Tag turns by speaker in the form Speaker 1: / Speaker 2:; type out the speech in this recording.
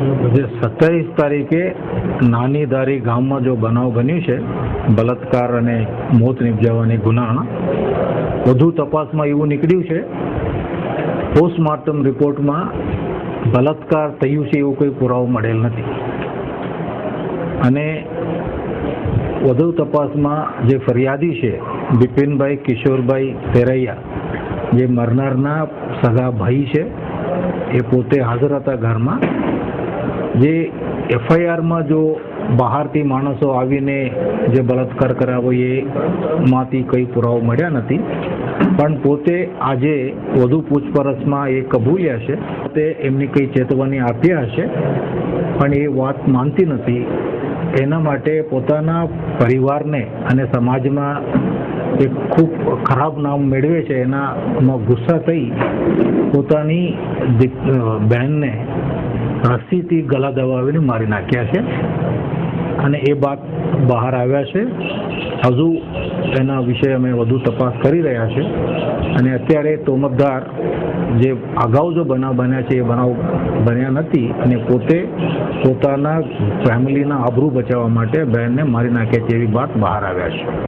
Speaker 1: જે 27 તારીખે નાની ધારી ગામમાં જો બનાવ બન્યું છે બળાત્કાર અને મોત નિપજાવવાની ગુનાના વધુ તપાસમાં એવું નીકળ્યું છે, પોસ્ટમોર્ટમ રિપોર્ટમાં બળાત્કાર થયું છે એવો કોઈ પુરાવો મળેલ નથી અને વધુ તપાસમાં જે ફરિયાદી છે બિપિનભાઈ કિશોરભાઈ તેરૈયા, જે મરનારના સગા ભાઈ છે, એ પોતે હાજર હતા ઘરમાં. જે એફઆઈઆરમાં જો બહારથી માણસો આવીને જે બળાત્કાર કરાવો એમાંથી કંઈ પુરાવો મળ્યા નથી, પણ પોતે આજે વધુ પૂછપરછમાં એ કબૂલ્યા છે તે એમની કંઈ ચેતવણી આપ્યા હશે, પણ એ વાત માનતી નથી. એના માટે પોતાના પરિવારને અને સમાજમાં એક ખૂબ ખરાબ નામ મેળવે છે એનામાં ગુસ્સા થઈ પોતાની બહેનને રસ્સીથી ગળા દબાવીને મારી નાખ્યા છે અને એ બાદ બહાર આવ્યા છે. હજુ એના વિશે અમે વધુ તપાસ કરી રહ્યા છે અને અત્યારે તોમતદાર જે અગાઉ જો બનાવ બન્યા છે એ બનાવ બન્યા નથી અને પોતે પોતાના ફેમિલીના આબરૂ બચાવવા માટે બહેનને મારી નાખ્યા છે એવી વાત બહાર આવ્યા છે.